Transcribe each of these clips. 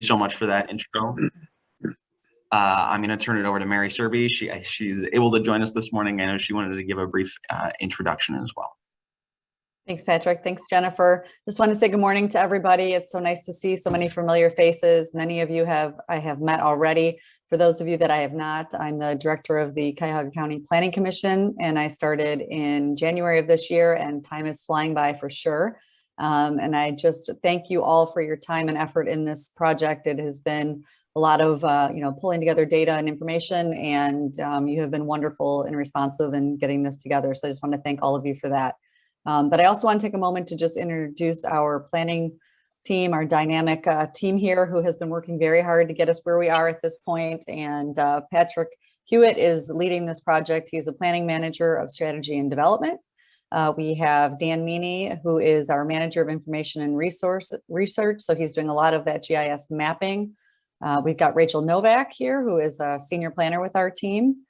so much for that intro. I'm going to turn it over to Mary Serby. She's able to join us this morning. I know she wanted to give a brief introduction as well. Thanks, Patrick. Thanks, Jennifer. Just want to say good morning to everybody. It's so nice to see so many familiar faces. Many of you I have met already. For those of you that I have not, I'm the director of the Cuyahoga County Planning Commission, and I started in January of this year, and time is flying by for sure. And I just thank you all for your time and effort in this project. It has been a lot of pulling together data and information, and you have been wonderful and responsive in getting this together. So I just want to thank all of you for that. But I also want to take a moment to just introduce our planning team, our dynamic team here, who has been working very hard to get us where we are at this point. And Patrick Hewitt is leading this project. He's the planning manager of strategy and development. We have Dan Meany, who is our manager of information and research. So he's doing a lot of that GIS mapping. We've got Rachel Novak here, who is a senior planner with our team.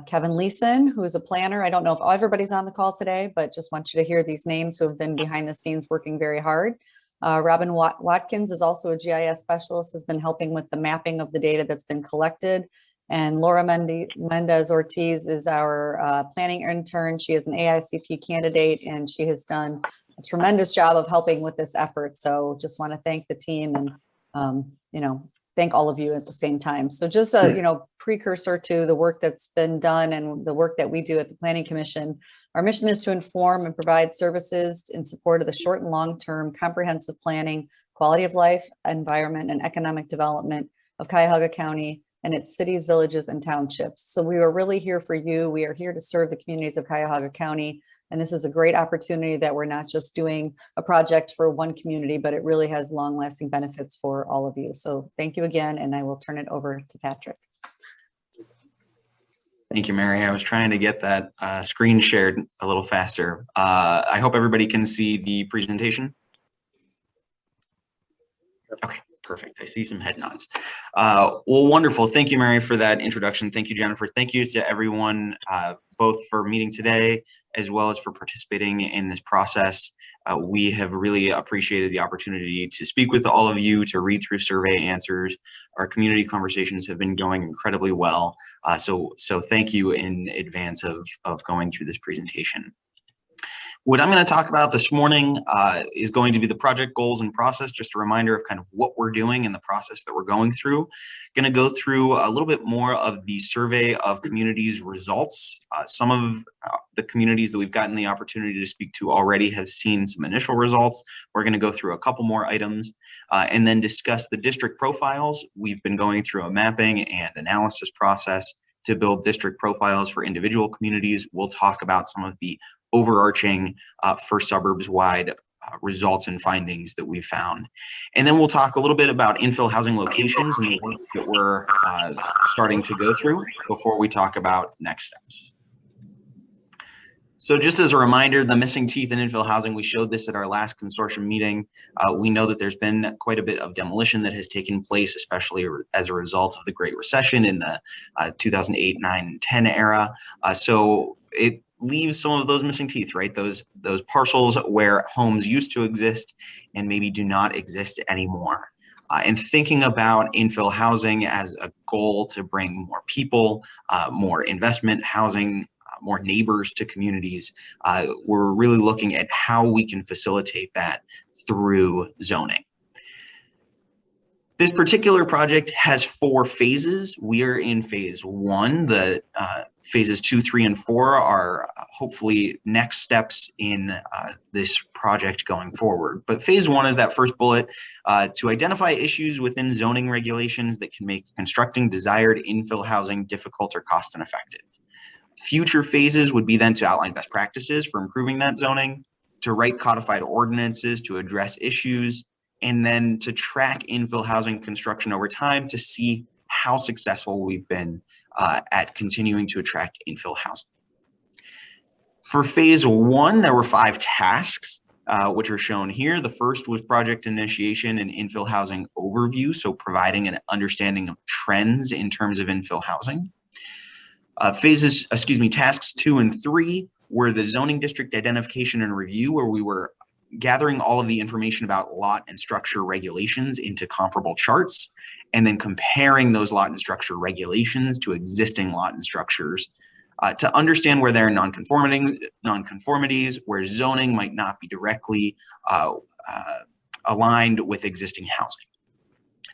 Kevin Leeson, who is a planner. I don't know if everybody's on the call today, but just want you to hear these names who have been behind the scenes working very hard. Robin Watkins is also a GIS specialist, has been helping with the mapping of the data that's been collected. And Laura Mendez Ortiz is our planning intern. She is an AICP candidate, and she has done a tremendous job of helping with this effort. So just want to thank the team and, thank all of you at the same time. So just a, precursor to the work that's been done and the work that we do at the Planning Commission. Our mission is to inform and provide services in support of the short and long-term comprehensive planning, quality of life, environment, and economic development of Cuyahoga County and its cities, villages, and townships. So we are really here for you. We are here to serve the communities of Cuyahoga County. And this is a great opportunity that we're not just doing a project for one community, but it really has long-lasting benefits for all of you. So thank you again, and I will turn it over to Patrick. Thank you, Mary. I was trying to get that screen shared a little faster. I hope everybody can see the presentation. Okay, perfect. I see some head nods. Well, wonderful. Thank you, Mary, for that introduction. Thank you, Jennifer. Thank you to everyone, both for meeting today, as well as for participating in this process. We have really appreciated the opportunity to speak with all of you, to read through survey answers. Our community conversations have been going incredibly well. So thank you in advance of going through this presentation. What I'm going to talk about this morning is going to be the project goals and process, just a reminder of kind of what we're doing and the process that we're going through. Going to go through a little bit more of the survey of communities results. Some of the communities that we've gotten the opportunity to speak to already have seen some initial results. We're going to go through a couple more items and then discuss the district profiles. We've been going through a mapping and analysis process to build district profiles for individual communities. We'll talk about some of the overarching for suburbs wide results and findings that we found. And then we'll talk a little bit about infill housing locations and the work that we're starting to go through before we talk about next steps. So just as a reminder, the missing teeth in infill housing, we showed this at our last consortium meeting. We know that there's been quite a bit of demolition that has taken place, especially as a result of the Great Recession in the 2008, 9, and 10 era. So it leaves some of those missing teeth, right? Those parcels where homes used to exist and maybe do not exist anymore. And thinking about infill housing as a goal to bring more people, more investment, housing, more neighbors to communities, we're really looking at how we can facilitate that through zoning. This particular project has 4 phases. We are in phase 1. The phases 2, 3, and 4 are hopefully next steps in this project going forward. But phase 1 is that first bullet, to identify issues within zoning regulations that can make constructing desired infill housing difficult or cost ineffective. Future phases would be then to outline best practices for improving that zoning, to write codified ordinances to address issues, and then to track infill housing construction over time to see how successful we've been at continuing to attract infill housing. For phase 1, there were 5 tasks, which are shown here. The first was project initiation and infill housing overview, so providing an understanding of trends in terms of infill housing. Tasks 2 and 3 were the zoning district identification and review, where we were gathering all of the information about lot and structure regulations into comparable charts, and then comparing those lot and structure regulations to existing lot and structures to understand where there are nonconformities, where zoning might not be directly aligned with existing housing.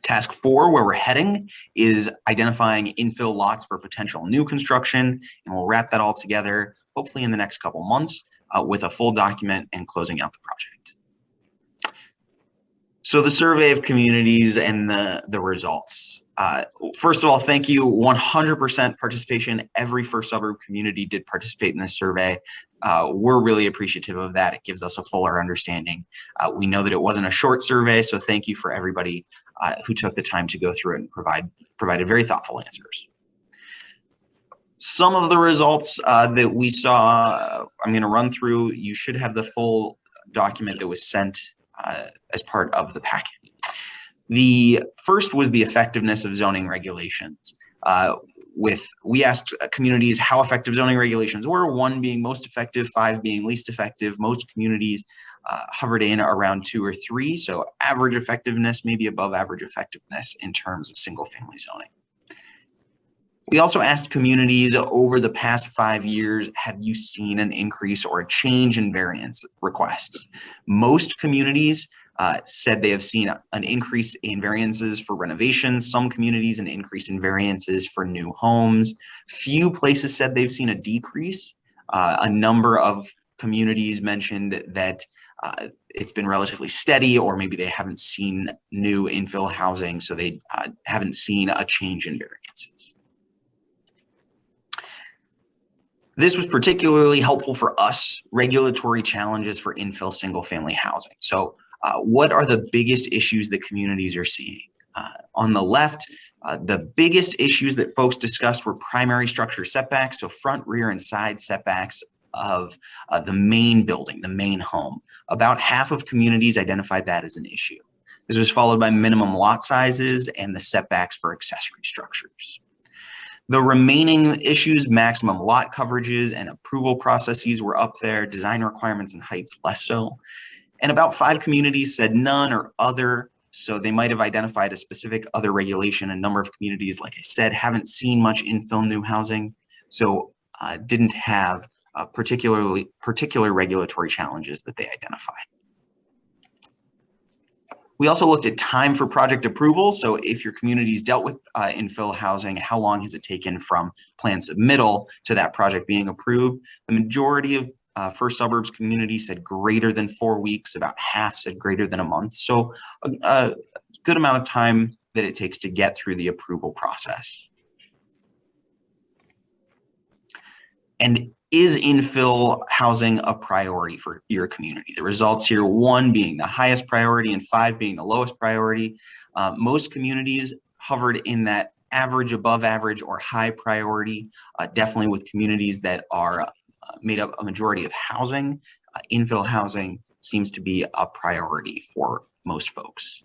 Task 4, where we're heading, is identifying infill lots for potential new construction, and we'll wrap that all together, hopefully in the next couple months, with a full document and closing out the project. So the survey of communities and the results. First of all, thank you, 100% participation. Every first suburb community did participate in this survey. We're really appreciative of that. It gives us a fuller understanding. We know that it wasn't a short survey, so thank you for everybody who took the time to go through it and provided very thoughtful answers. Some of the results that we saw, I'm going to run through. You should have the full document that was sent as part of the packet. The first was the effectiveness of zoning regulations. We asked communities how effective zoning regulations were, 1 being most effective, 5 being least effective. Most communities hovered in around 2 or 3, so average effectiveness, maybe above average effectiveness in terms of single family zoning. We also asked communities over the past 5 years, have you seen an increase or a change in variance requests? Most communities said they have seen an increase in variances for renovations. Some communities an increase in variances for new homes. Few places said they've seen a decrease. A number of communities mentioned that it's been relatively steady, or maybe they haven't seen new infill housing, so they haven't seen a change in variances. This was particularly helpful for us, regulatory challenges for infill single family housing. So what are the biggest issues that communities are seeing? On the left, the biggest issues that folks discussed were primary structure setbacks, so front, rear, and side setbacks of the main building, the main home. About half of communities identified that as an issue. This was followed by minimum lot sizes and the setbacks for accessory structures. The remaining issues, maximum lot coverages and approval processes, were up there, design requirements and heights less so. And about 5 communities said none or other, so they might have identified a specific other regulation. A number of communities, like I said, haven't seen much infill new housing, so didn't have particular regulatory challenges that they identified. We also looked at time for project approval. So if your community's dealt with infill housing, how long has it taken from plan submittal to that project being approved? The majority of First Suburbs communities said greater than 4 weeks, about half said greater than a month. So a good amount of time that it takes to get through the approval process. And is infill housing a priority for your community? The results here, 1 being the highest priority and 5 being the lowest priority. Most communities hovered in that average, above average, or high priority, definitely with communities that are made up a majority of housing. Infill housing seems to be a priority for most folks.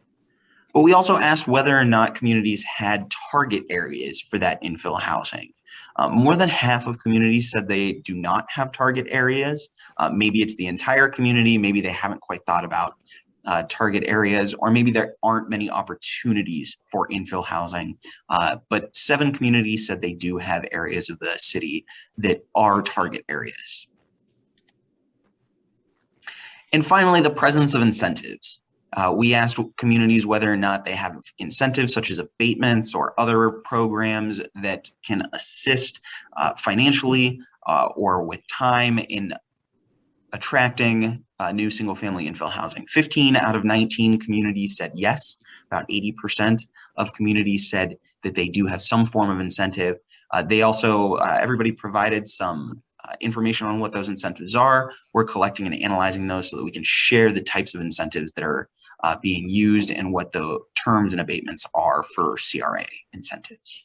But we also asked whether or not communities had target areas for that infill housing. More than half of communities said they do not have target areas. Maybe it's the entire community, maybe they haven't quite thought about target areas, or maybe there aren't many opportunities for infill housing. But 7 communities said they do have areas of the city that are target areas. And finally, the presence of incentives. We asked communities whether or not they have incentives such as abatements or other programs that can assist financially or with time in attracting new single-family infill housing. 15 out of 19 communities said yes. About 80% of communities said that they do have some form of incentive. They also, everybody provided some information on what those incentives are. We're collecting and analyzing those so that we can share the types of incentives that are being used and what the terms and abatements are for CRA incentives.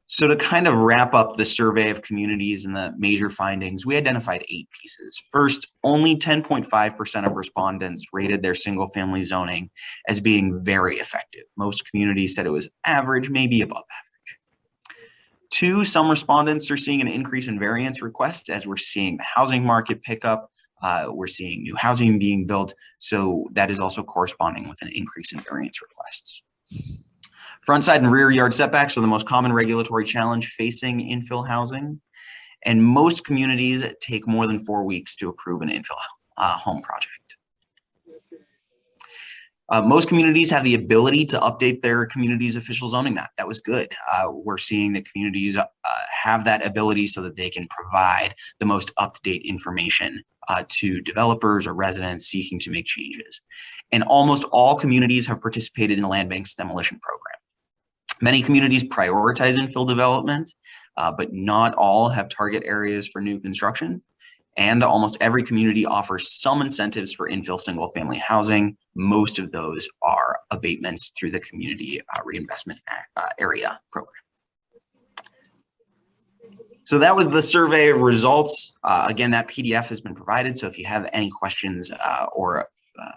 So to kind of wrap up the survey of communities and the major findings, we identified 8 pieces. First, only 10.5% of respondents rated their single family zoning as being very effective. Most communities said it was average, maybe above average. 2, some respondents are seeing an increase in variance requests as we're seeing the housing market pick up. We're seeing new housing being built. So that is also corresponding with an increase in variance requests. Front side and rear yard setbacks are the most common regulatory challenge facing infill housing. And most communities take more than 4 weeks to approve an infill home project. Most communities have the ability to update their community's official zoning map. That was good. We're seeing that communities have that ability so that they can provide the most up-to-date information to developers or residents seeking to make changes. And almost all communities have participated in the land bank's demolition program. Many communities prioritize infill development, but not all have target areas for new construction. And almost every community offers some incentives for infill single family housing. Most of those are abatements through the Community Reinvestment Area program. So that was the survey results. Again, that PDF has been provided. So if you have any questions or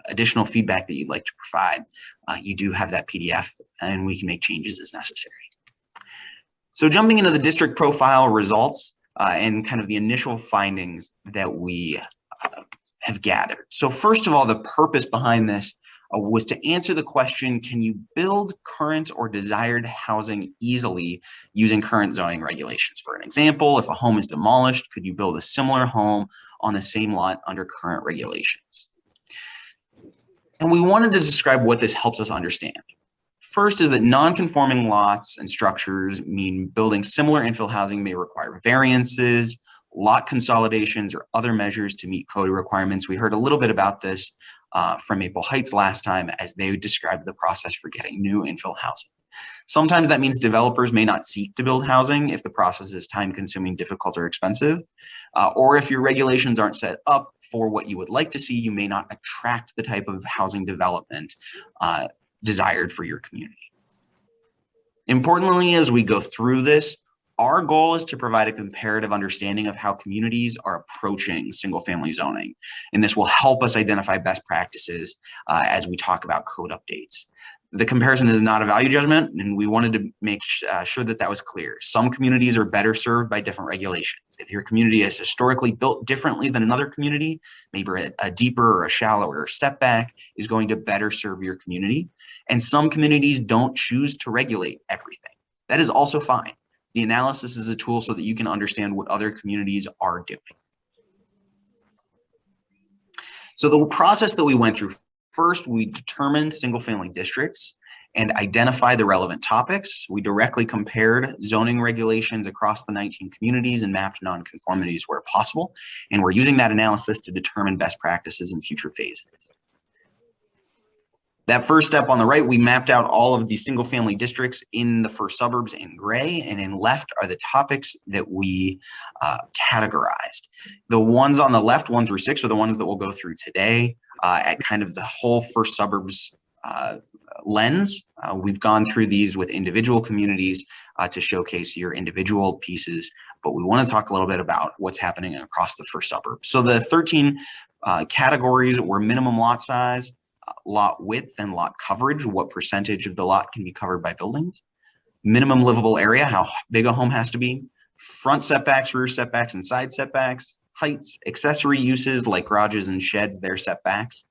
additional feedback that you'd like to provide, you do have that PDF and we can make changes as necessary. So jumping into the district profile results, and kind of the initial findings that we have gathered. So first of all, the purpose behind this was to answer the question, can you build current or desired housing easily using current zoning regulations? For an example, if a home is demolished, could you build a similar home on the same lot under current regulations? And we wanted to describe what this helps us understand. First is that non-conforming lots and structures mean building similar infill housing may require variances, lot consolidations, or other measures to meet code requirements. We heard a little bit about this from Maple Heights last time as they described the process for getting new infill housing. Sometimes that means developers may not seek to build housing if the process is time-consuming, difficult, or expensive, or if your regulations aren't set up for what you would like to see, you may not attract the type of housing development desired for your community. Importantly, as we go through this, our goal is to provide a comparative understanding of how communities are approaching single-family zoning, and this will help us identify best practices as we talk about code updates. The comparison is not a value judgment, and we wanted to make sure that that was clear. Some communities are better served by different regulations. If your community is historically built differently than another community, maybe a deeper or a shallower setback is going to better serve your community. And some communities don't choose to regulate everything. That is also fine. The analysis is a tool so that you can understand what other communities are doing. So the process that we went through, first, we determined single-family districts and identified the relevant topics. We directly compared zoning regulations across the 19 communities and mapped nonconformities where possible. And we're using that analysis to determine best practices in future phases. That first step on the right, we mapped out all of the single-family districts in the first suburbs in gray, and in left are the topics that we categorized. The ones on the left, 1 through 6, are the ones that we'll go through today at kind of the whole first suburbs lens. We've gone through these with individual communities to showcase your individual pieces, but we want to talk a little bit about what's happening across the first suburb. So the 13 categories were minimum lot size, lot width, and lot coverage, what percentage of the lot can be covered by buildings, minimum livable area, how big a home has to be, front setbacks, rear setbacks, and side setbacks, heights, accessory uses like garages and sheds, their setbacks,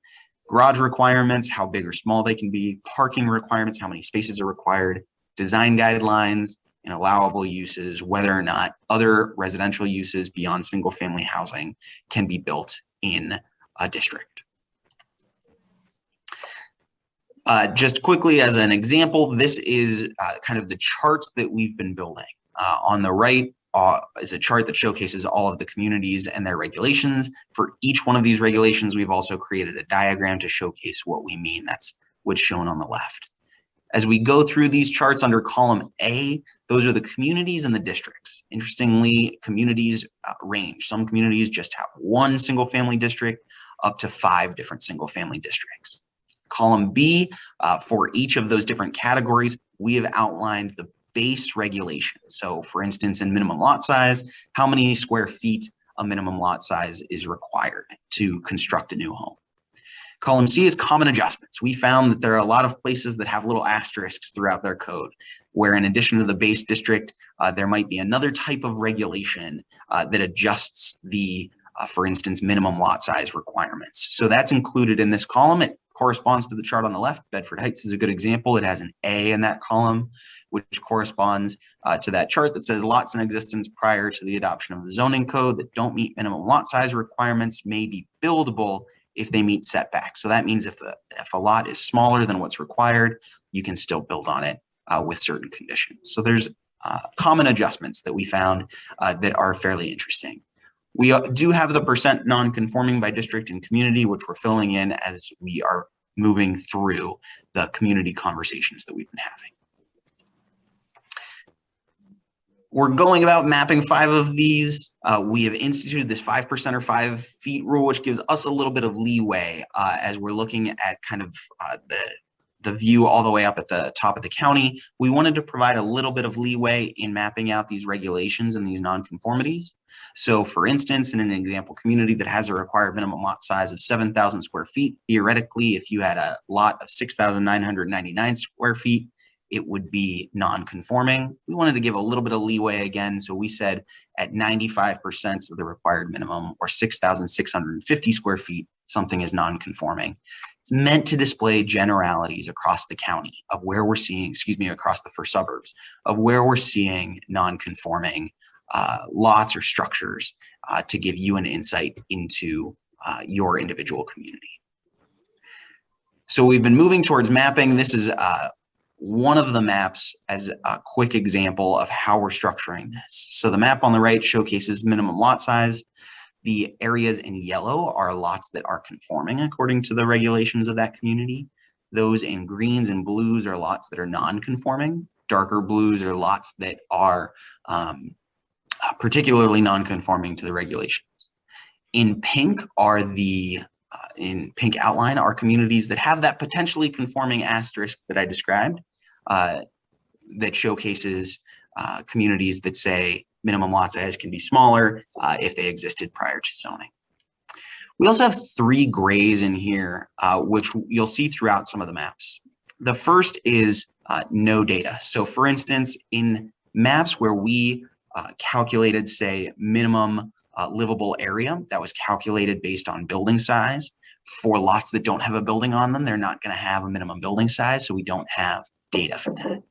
garage requirements, how big or small they can be, parking requirements, how many spaces are required, design guidelines, and allowable uses, whether or not other residential uses beyond single family housing can be built in a district. Just quickly as an example, this is kind of the charts that we've been building. On the right is a chart that showcases all of the communities and their regulations. For each one of these regulations, we've also created a diagram to showcase what we mean. That's what's shown on the left. As we go through these charts under column A, those are the communities and the districts. Interestingly, communities range. Some communities just have one single family district up to 5 different single family districts. Column B, for each of those different categories, we have outlined the base regulations. So for instance, in minimum lot size, how many square feet a minimum lot size is required to construct a new home. Column C is common adjustments. We found that there are a lot of places that have little asterisks throughout their code, where in addition to the base district, there might be another type of regulation that adjusts the for instance, minimum lot size requirements. So that's included in this column. It corresponds to the chart on the left. Bedford Heights is a good example. It has an A in that column, which corresponds to that chart that says lots in existence prior to the adoption of the zoning code that don't meet minimum lot size requirements may be buildable if they meet setbacks. So that means if a lot is smaller than what's required, you can still build on it with certain conditions. So there's common adjustments that we found that are fairly interesting. We do have the percent non-conforming by district and community, which we're filling in as we are moving through the community conversations that we've been having. We're going about mapping 5 of these. We have instituted this 5% or 5 feet rule, which gives us a little bit of leeway as we're looking at kind of the view all the way up at the top of the county. We wanted to provide a little bit of leeway in mapping out these regulations and these nonconformities. So for instance, in an example community that has a required minimum lot size of 7,000 square feet, theoretically, if you had a lot of 6,999 square feet, it would be non-conforming. We wanted to give a little bit of leeway again. So we said at 95% of the required minimum, or 6,650 square feet, something is non-conforming. It's meant to display generalities across the county of where we're seeing, across the 4 suburbs, of where we're seeing non-conforming lots or structures to give you an insight into your individual community. So we've been moving towards mapping. This is one of the maps as a quick example of how we're structuring this. So the map on the right showcases minimum lot size. The areas in yellow are lots that are conforming according to the regulations of that community. Those in greens and blues are lots that are non-conforming. Darker blues are lots that are particularly non-conforming to the regulations. In pink are in pink outline are communities that have that potentially conforming asterisk that I described, that showcases communities that say minimum lot size can be smaller if they existed prior to zoning. We also have 3 grays in here, which you'll see throughout some of the maps. The first is no data. So for instance, in maps where we calculated, say, minimum livable area that was calculated based on building size, for lots that don't have a building on them, they're not going to have a minimum building size, so we don't have data for that.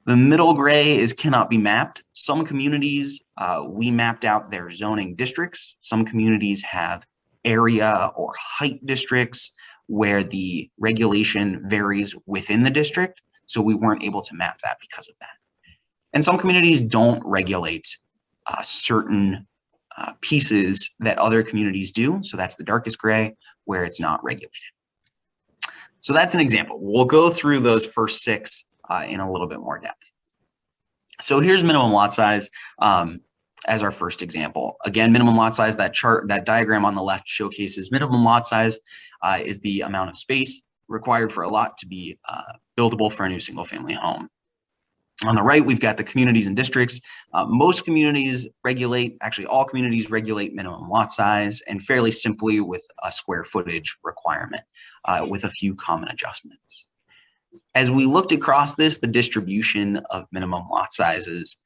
The middle gray is cannot be mapped. Some communities, we mapped out their zoning districts. Some communities have area or height districts where the regulation varies within the district, so we weren't able to map that because of that. And some communities don't regulate certain pieces that other communities do. So that's the darkest gray where it's not regulated. So that's an example. We'll go through those first 6 in a little bit more depth. So here's minimum lot size as our first example. Again, minimum lot size, that chart, that diagram on the left showcases minimum lot size is the amount of space required for a lot to be buildable for a new single family home. On the right, we've got the communities and districts. Most communities regulate, actually all communities regulate minimum lot size, and fairly simply with a square footage requirement with a few common adjustments. As we looked across this, the distribution of minimum lot sizes,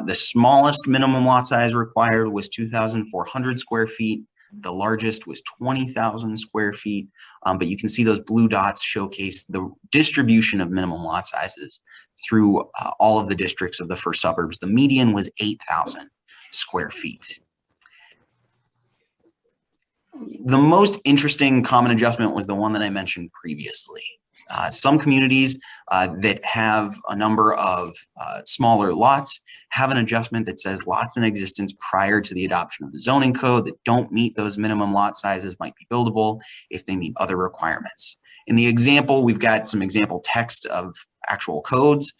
the smallest minimum lot size required was 2,400 square feet. The largest was 20,000 square feet, but you can see those blue dots showcase the distribution of minimum lot sizes through all of the districts of the 4 suburbs. The median was 8,000 square feet. The most interesting common adjustment was the one that I mentioned previously. Some communities that have a number of smaller lots have an adjustment that says lots in existence prior to the adoption of the zoning code that don't meet those minimum lot sizes might be buildable if they meet other requirements. In the example, we've got some example text of actual codes.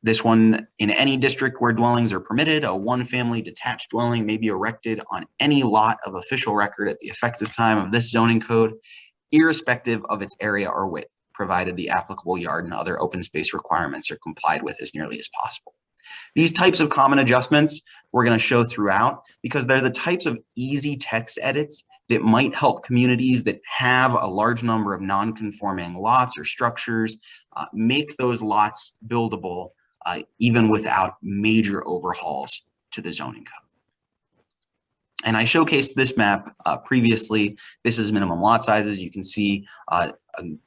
This one, in any district where dwellings are permitted, a 1-family detached dwelling may be erected on any lot of official record at the effective time of this zoning code, irrespective of its area or width, provided the applicable yard and other open space requirements are complied with as nearly as possible. These types of common adjustments we're going to show throughout because they're the types of easy text edits that might help communities that have a large number of non-conforming lots or structures make those lots buildable even without major overhauls to the zoning code. And I showcased this map previously. This is minimum lot sizes. You can see a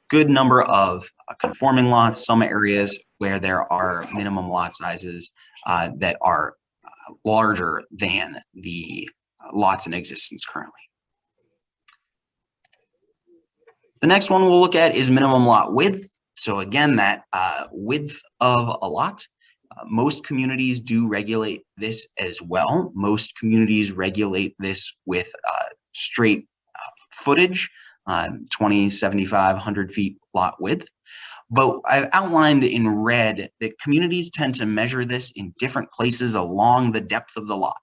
good number of conforming lots, some areas where there are minimum lot sizes that are larger than the lots in existence currently. The next one we'll look at is minimum lot width. So again, that width of a lot. Most communities do regulate this as well. Most communities regulate this with straight footage, 20, 75, 100 feet lot width. But I've outlined in red that communities tend to measure this in different places along the depth of the lot.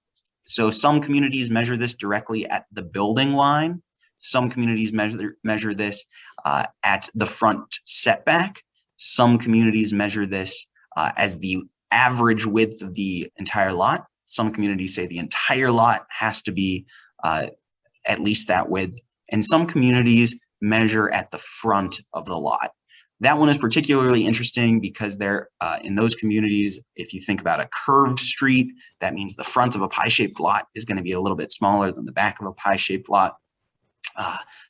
So some communities measure this directly at the building line. Some communities measure this at the front setback. Some communities measure this as the average width of the entire lot. Some communities say the entire lot has to be at least that width. And some communities measure at the front of the lot. That one is particularly interesting because they're in those communities, if you think about a curved street, that means the front of a pie-shaped lot is going to be a little bit smaller than the back of a pie-shaped lot.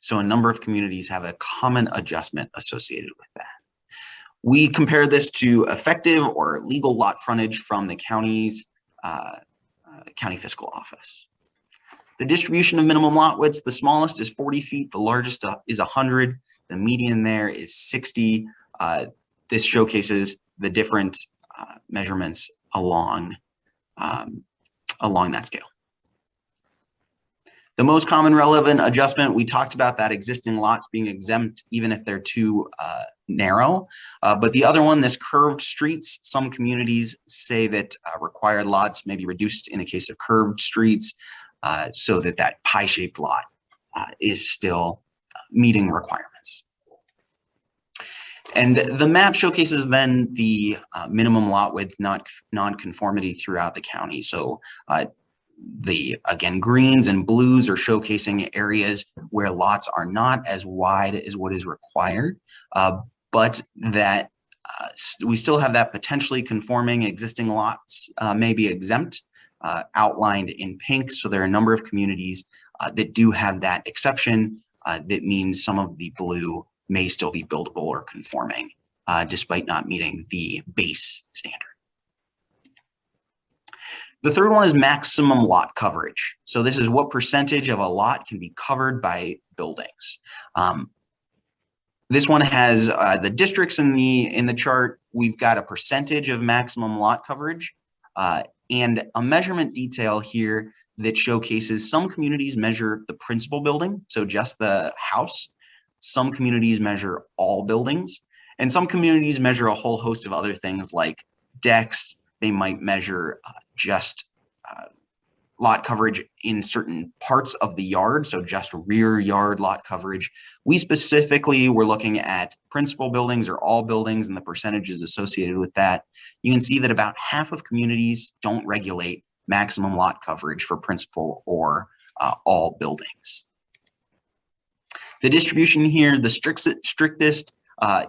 So a number of communities have a common adjustment associated with that. We compare this to effective or legal lot frontage from the county's county fiscal office. The distribution of minimum lot widths, the smallest is 40 feet, the largest is 100, the median there is 60. This showcases the different measurements along that scale. The most common relevant adjustment, we talked about that existing lots being exempt even if they're too narrow. But the other one, this curved streets, some communities say that required lots may be reduced in the case of curved streets so that that pie-shaped lot is still meeting requirements. And the map showcases then the minimum lot width non-conformity throughout the county. So again, greens and blues are showcasing areas where lots are not as wide as what is required, but that we still have that potentially conforming existing lots may be exempt, outlined in pink. So there are a number of communities that do have that exception. That means some of the blue may still be buildable or conforming, despite not meeting the base standard. The third one is maximum lot coverage. So this is what percentage of a lot can be covered by buildings. This one has the districts in the chart. We've got a percentage of maximum lot coverage and a measurement detail here that showcases some communities measure the principal building, so just the house. Some communities measure all buildings, and some communities measure a whole host of other things like decks. They might measure just lot coverage in certain parts of the yard, so just rear yard lot coverage. We specifically were looking at principal buildings or all buildings and the percentages associated with that. You can see that about half of communities don't regulate maximum lot coverage for principal or all buildings. The distribution here, the strictest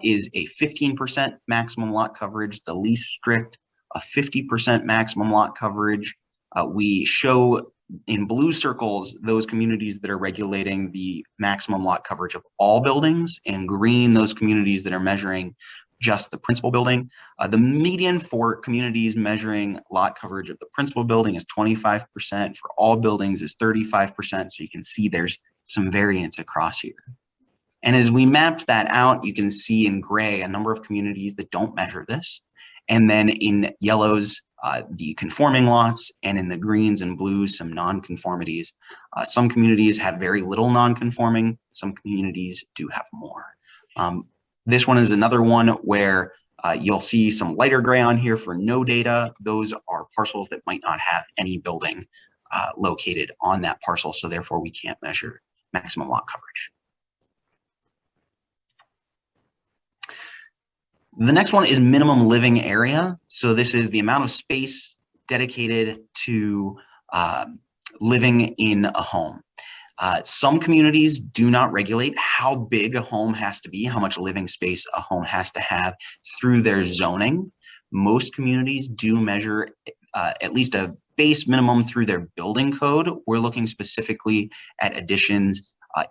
is a 15% maximum lot coverage, the least strict a 50% maximum lot coverage. We show in blue circles those communities that are regulating the maximum lot coverage of all buildings, and green those communities that are measuring just the principal building. The median for communities measuring lot coverage of the principal building is 25%, for all buildings is 35%, so you can see there's some variance across here. And as we mapped that out, you can see in gray a number of communities that don't measure this. And then in yellows, the conforming lots, and in the greens and blues, some non-conformities. Some communities have very little non-conforming, some communities do have more. This one is another one where you'll see some lighter gray on here for no data. Those are parcels that might not have any building located on that parcel, so therefore we can't measure maximum lot coverage. The next one is minimum living area. So this is the amount of space dedicated to living in a home. Some communities do not regulate how big a home has to be, how much living space a home has to have through their zoning. Most communities do measure at least a base minimum through their building code. We're looking specifically at additions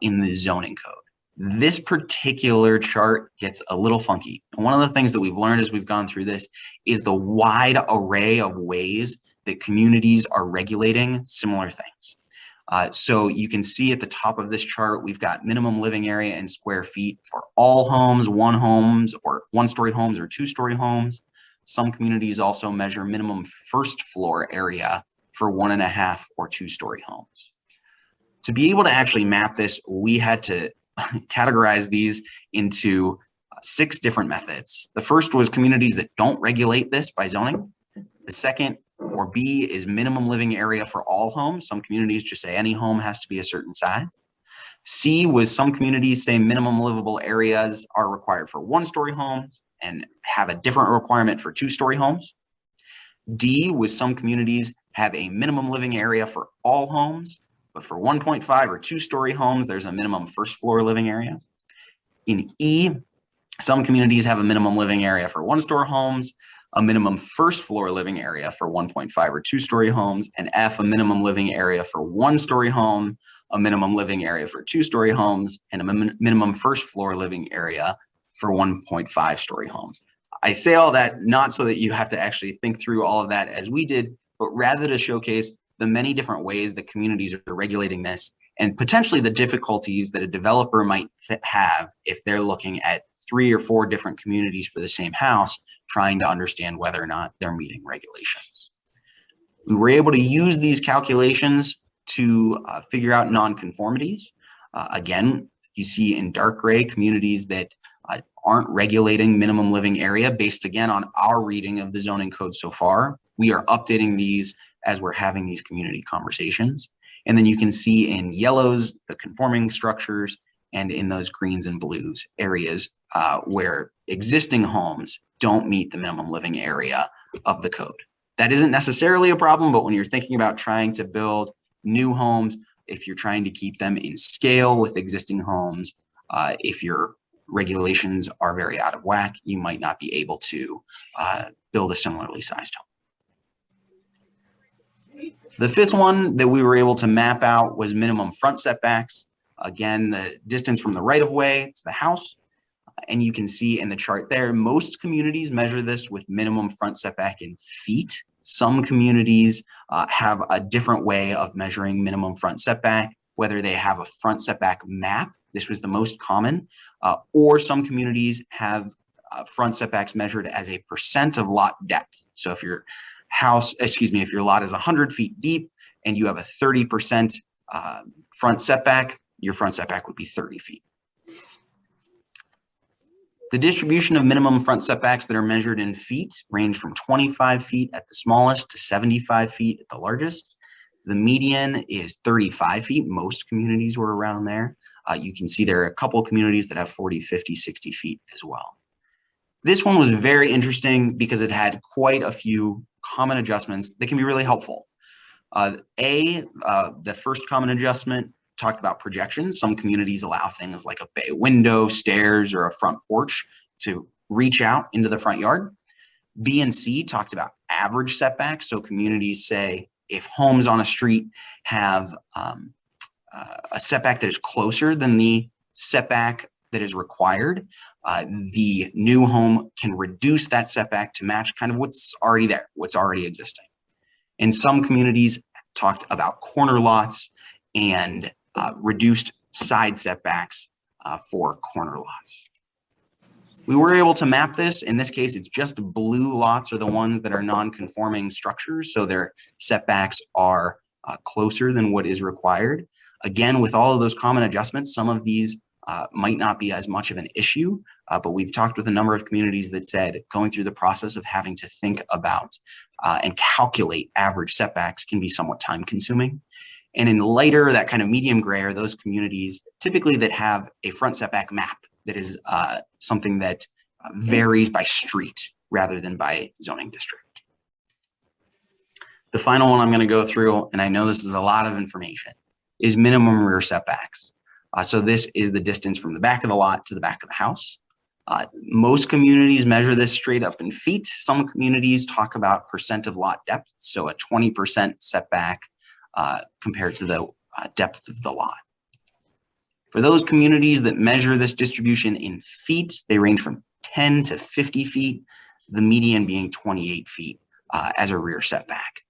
in the zoning code. This particular chart gets a little funky. And one of the things that we've learned as we've gone through this is the wide array of ways that communities are regulating similar things. So you can see at the top of this chart, we've got minimum living area in square feet for all homes, one-story homes or two-story homes. Some communities also measure minimum first floor area for 1.5 or 2-story homes. To be able to actually map this, we had to categorize these into 6 different methods. The first was communities that don't regulate this by zoning. The second, or B, is minimum living area for all homes. Some communities just say any home has to be a certain size. C was some communities say minimum livable areas are required for 1-story homes and have a different requirement for 2-story homes. D was some communities have a minimum living area for all homes, but for 1.5 or 2-story homes, there's a minimum first floor living area. In E, some communities have a minimum living area for 1-story homes, a minimum first floor living area for 1.5 or 2-story homes, and F, a minimum living area for 1-story home, a minimum living area for 2-story homes, and a minimum first floor living area for 1.5-story homes. I say all that not so that you have to actually think through all of that as we did, but rather to showcase the many different ways that communities are regulating this and potentially the difficulties that a developer might have if they're looking at 3 or 4 different communities for the same house, trying to understand whether or not they're meeting regulations. We were able to use these calculations to figure out nonconformities. Again, you see in dark gray communities that aren't regulating minimum living area based again on our reading of the zoning code so far. We are updating these as we're having these community conversations. And then you can see in yellows, the conforming structures, and in those greens and blues areas where existing homes don't meet the minimum living area of the code. That isn't necessarily a problem, but when you're thinking about trying to build new homes, if you're trying to keep them in scale with existing homes, if your regulations are very out of whack, you might not be able to build a similarly sized home. The 5th one that we were able to map out was minimum front setbacks. Again, the distance from the right-of-way to the house. And you can see in the chart there, most communities measure this with minimum front setback in feet. Some communities have a different way of measuring minimum front setback, whether they have a front setback map. This was the most common, or some communities have front setbacks measured as a % of lot depth. So if your if your lot is 100 feet deep and you have a 30% front setback, your front setback would be 30 feet. The distribution of minimum front setbacks that are measured in feet range from 25 feet at the smallest to 75 feet at the largest. The median is 35 feet. Most communities were around there. You can see there are a couple of communities that have 40, 50, 60 feet as well. This one was very interesting because it had quite a few common adjustments that can be really helpful. The first common adjustment talked about projections. Some communities allow things like a bay window, stairs, or a front porch to reach out into the front yard. B and C talked about average setbacks. So communities say if homes on a street have a setback that is closer than the setback that is required, the new home can reduce that setback to match kind of what's already there, what's already existing. And some communities talked about corner lots and reduced side setbacks for corner lots. We were able to map this. In this case, it's just blue lots are the ones that are non-conforming structures, so their setbacks are closer than what is required. Again, with all of those common adjustments, some of these might not be as much of an issue, but we've talked with a number of communities that said going through the process of having to think about and calculate average setbacks can be somewhat time consuming. And in lighter, that kind of medium gray are those communities typically that have a front setback map that is something that varies by street rather than by zoning district. The final one I'm going to go through, and I know this is a lot of information, is minimum rear setbacks. So this is the distance from the back of the lot to the back of the house. Most communities measure this straight up in feet. Some communities talk about percent of lot depth, so a 20% setback compared to the depth of the lot. For those communities that measure this distribution in feet, they range from 10 to 50 feet, the median being 28 feet as a rear setback.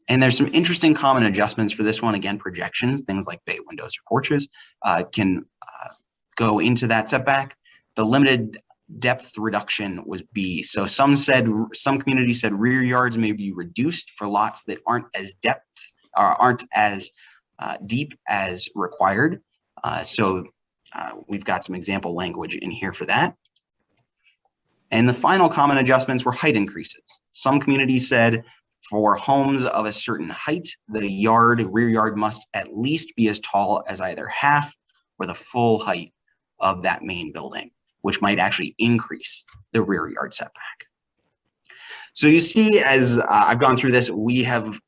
And there's some interesting common adjustments for this one. Again, projections, things like bay windows or porches can go into that setback. The limited depth reduction was B. So some communities said rear yards may be reduced for lots that aren't as deep as required. So we've got some example language in here for that. And the final common adjustments were height increases. Some communities said for homes of a certain height, the rear yard must at least be as tall as either half or the full height of that main building, which might actually increase the rear yard setback. So you see, as I've gone through this, we have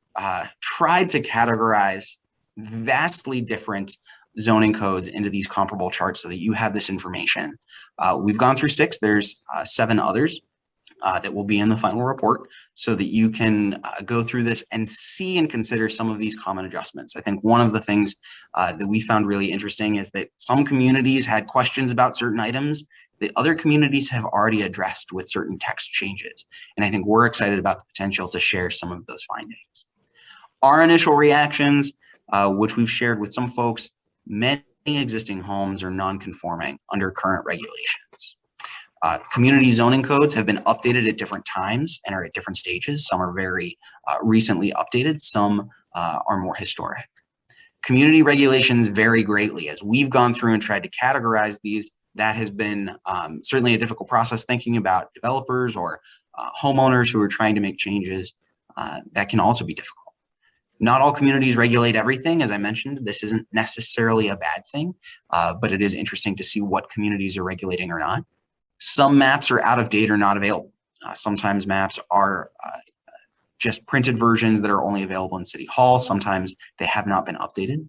tried to categorize vastly different zoning codes into these comparable charts so that you have this information. We've gone through 6, there's 7 others that will be in the final report so that you can go through this and see and consider some of these common adjustments. I think one of the things that we found really interesting is that some communities had questions about certain items that other communities have already addressed with certain text changes. And I think we're excited about the potential to share some of those findings. Our initial reactions, which we've shared with some folks, many existing homes are non-conforming under current regulations. Community zoning codes have been updated at different times and are at different stages. Some are very recently updated, some are more historic. Community regulations vary greatly. As we've gone through and tried to categorize these, that has been certainly a difficult process, thinking about developers or homeowners who are trying to make changes. That can also be difficult. Not all communities regulate everything. As I mentioned, this isn't necessarily a bad thing, but it is interesting to see what communities are regulating or not. Some maps are out of date or not available. Sometimes maps are just printed versions that are only available in City Hall. Sometimes they have not been updated.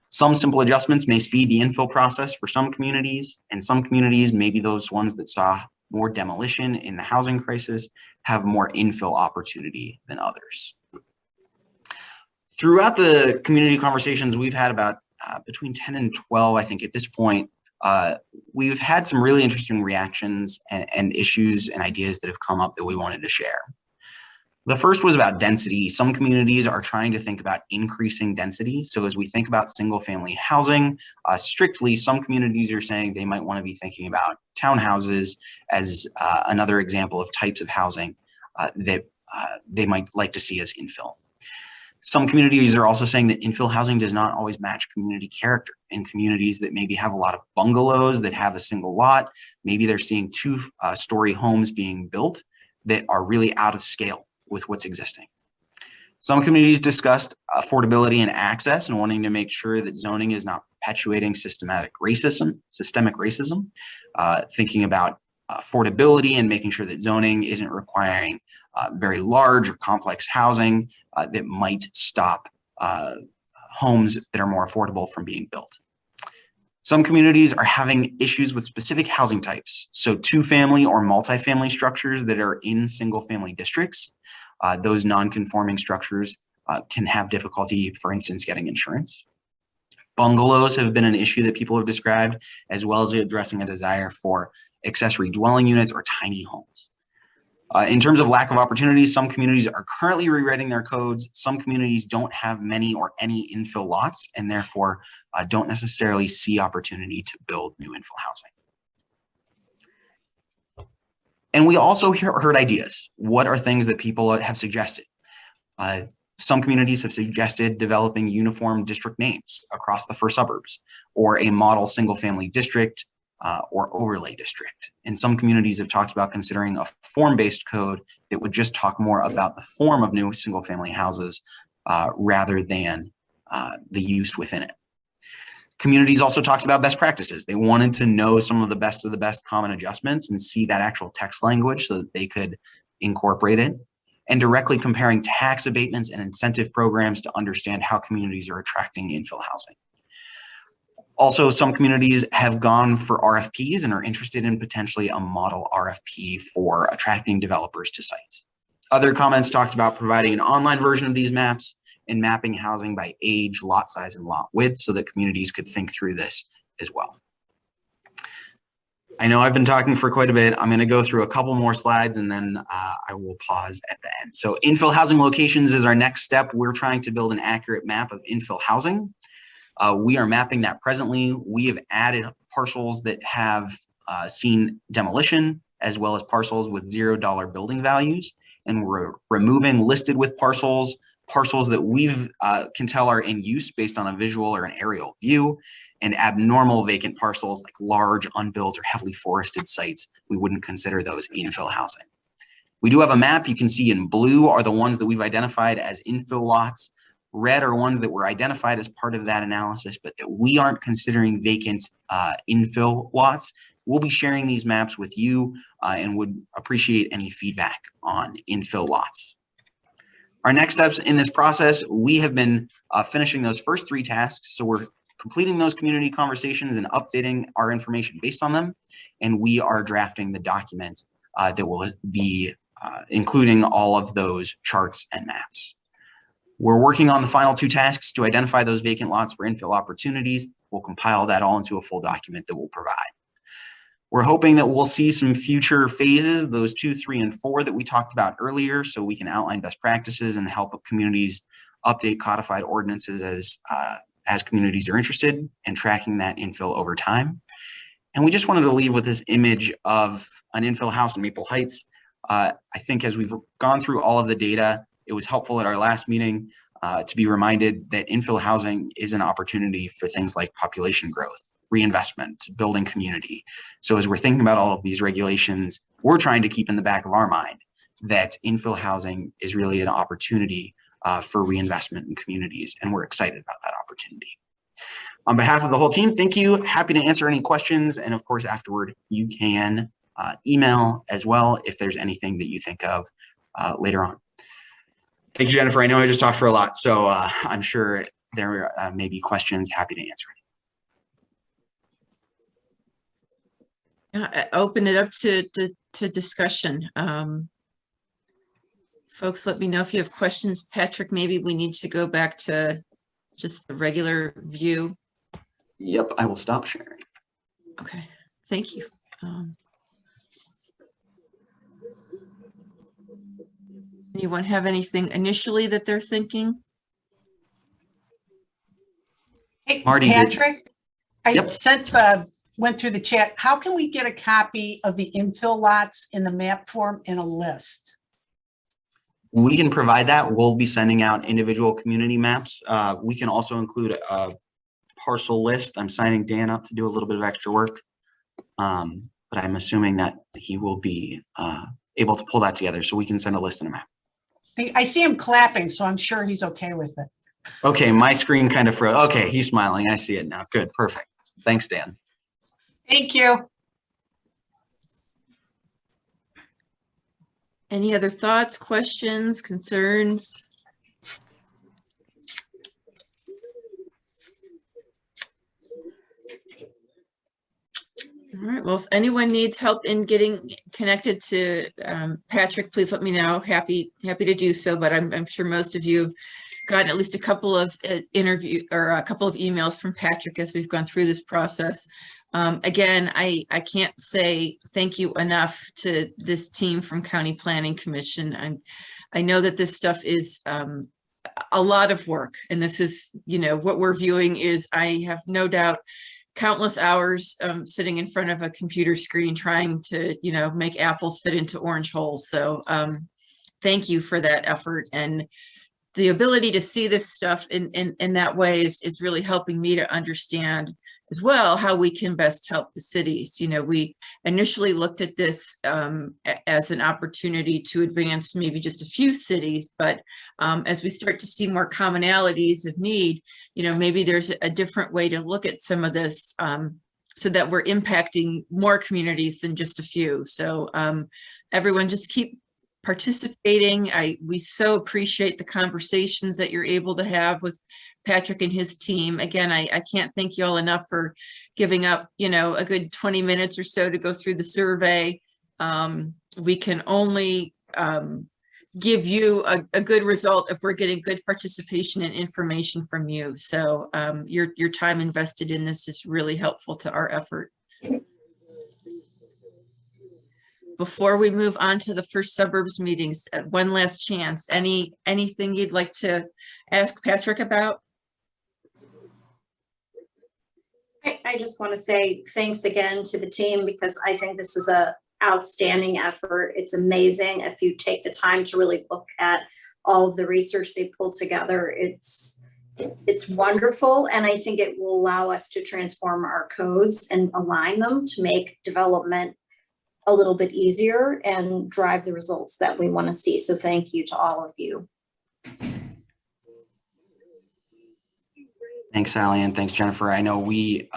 Some simple adjustments may speed the infill process for some communities, and some communities, maybe those ones that saw more demolition in the housing crisis, have more infill opportunity than others. Throughout the community conversations we've had, about between 10 and 12, I think at this point, we've had some really interesting reactions and issues and ideas that have come up that we wanted to share. The first was about density. Some communities are trying to think about increasing density. So as we think about single family housing, strictly, some communities are saying they might want to be thinking about townhouses as another example of types of housing that they might like to see as infill. Some communities are also saying that infill housing does not always match community character. In communities that maybe have a lot of bungalows that have a single lot, maybe they're seeing 2-story homes being built that are really out of scale with what's existing. Some communities discussed affordability and access and wanting to make sure that zoning is not perpetuating systemic racism, thinking about affordability and making sure that zoning isn't requiring very large or complex housing that might stop homes that are more affordable from being built. Some communities are having issues with specific housing types. So 2-family or multifamily structures that are in single-family districts. Those non-conforming structures can have difficulty, for instance, getting insurance. Bungalows have been an issue that people have described, as well as addressing a desire for accessory dwelling units or tiny homes. In terms of lack of opportunities, some communities are currently rewriting their codes. Some communities don't have many or any infill lots, and therefore don't necessarily see opportunity to build new infill housing. And we also heard ideas. What are things that people have suggested? Some communities have suggested developing uniform district names across the 4 suburbs, or a model single-family district or overlay district. And some communities have talked about considering a form-based code that would just talk more about the form of new single-family houses rather than the use within it. Communities also talked about best practices. They wanted to know some of the best common adjustments and see that actual text language so that they could incorporate it, and directly comparing tax abatements and incentive programs to understand how communities are attracting infill housing. Also, some communities have gone for RFPs and are interested in potentially a model RFP for attracting developers to sites. Other comments talked about providing an online version of these maps and mapping housing by age, lot size, and lot width so that communities could think through this as well. I know I've been talking for quite a bit. I'm going to go through a couple more slides and then I will pause at the end. So infill housing locations is our next step. We're trying to build an accurate map of infill housing. We are mapping that presently. We have added parcels that have seen demolition, as well as parcels with $0 building values. And we're removing listed with parcels that we've can tell are in use based on a visual or an aerial view, and abnormal vacant parcels like large, unbuilt, or heavily forested sites. We wouldn't consider those infill housing. We do have a map. You can see in blue are the ones that we've identified as infill lots. Red are ones that were identified as part of that analysis, but that we aren't considering vacant infill lots. We'll be sharing these maps with you and would appreciate any feedback on infill lots. Our next steps in this process, we have been finishing those first 3 tasks. So we're completing those community conversations and updating our information based on them. And we are drafting the document that will be including all of those charts and maps. We're working on the final 2 tasks to identify those vacant lots for infill opportunities. We'll compile that all into a full document that we'll provide. We're hoping that we'll see some future phases, those 2, 3, and 4 that we talked about earlier, so we can outline best practices and help communities update codified ordinances as communities are interested in tracking that infill over time. And we just wanted to leave with this image of an infill house in Maple Heights. I think as we've gone through all of the data, it was helpful at our last meeting to be reminded that infill housing is an opportunity for things like population growth, reinvestment, building community. So as we're thinking about all of these regulations, we're trying to keep in the back of our mind that infill housing is really an opportunity for reinvestment in communities, and we're excited about that opportunity. On behalf of the whole team, thank you. Happy to answer any questions, and of course afterward you can email as well if there's anything that you think of later on. Thank you, Jennifer. I know I just talked for a lot, so I'm sure there may be questions. Happy to answer any. Open it up to discussion. Folks, let me know if you have questions. Patrick, maybe we need to go back to just the regular view. Yep, I will stop sharing. Okay, thank you. Anyone have anything initially that they're thinking? Hey, Marty, Patrick, Yep. I sent went through the chat. How can we get a copy of the infill lots in the map form in a list? We can provide that. We'll be sending out individual community maps. We can also include a parcel list. I'm signing Dan up to do a little bit of extra work, but I'm assuming that he will be able to pull that together, so we can send a list and a map. I see him clapping, so I'm sure he's okay with it. Okay, my screen kind of froze. Okay, he's smiling. I see it now. Good, perfect. Thanks, Dan. Thank you. Any other thoughts, questions, concerns? All right, well, if anyone needs help in getting connected to Patrick, please let me know. Happy to do so, but I'm sure most of you have gotten at least a couple of emails from Patrick as we've gone through this process. Again, I can't say thank you enough to this team from County Planning Commission. I know that this stuff is a lot of work, and this is, you know, what we're viewing is, I have no doubt, countless hours sitting in front of a computer screen trying to, you know, make apples fit into orange holes. So thank you for that effort, and the ability to see this stuff in that way is really helping me to understand as well how we can best help the cities. You know, we initially looked at this as an opportunity to advance maybe just a few cities, but as we start to see more commonalities of need, you know, maybe there's a different way to look at some of this so that we're impacting more communities than just a few. So everyone just keep participating. We so appreciate the conversations that you're able to have with Patrick and his team. Again, I can't thank you all enough for giving up, a good 20 minutes or so to go through the survey. We can only give you a good result if we're getting good participation and information from you. So your time invested in this is really helpful to our effort. Before we move on to the first suburbs meetings, one last chance. Anything you'd like to ask Patrick about? I just want to say thanks again to the team, because I think this is a outstanding effort. It's amazing if you take the time to really look at all of the research they pulled together. It's wonderful, and I think it will allow us to transform our codes and align them to make development a little bit easier and drive the results that we want to see. So thank you to all of you. Thanks, Sally, and thanks, Jennifer. I know we,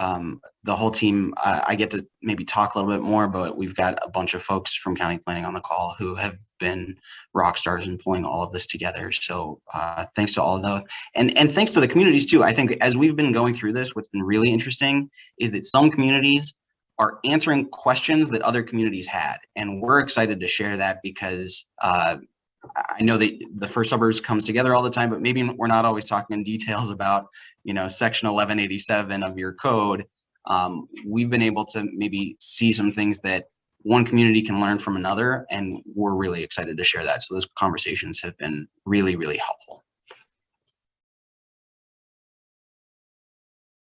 the whole team, I get to maybe talk a little bit more, but we've got a bunch of folks from county planning on the call who have been rock stars in pulling all of this together. So thanks to all of those. And thanks to the communities too. I think as we've been going through this, what's been really interesting is that some communities are answering questions that other communities had. And we're excited to share that, because I know that the first suburbs comes together all the time, but maybe we're not always talking in details about, section 1187 of your code. We've been able to maybe see some things that one community can learn from another, and we're really excited to share that. So those conversations have been really, really helpful.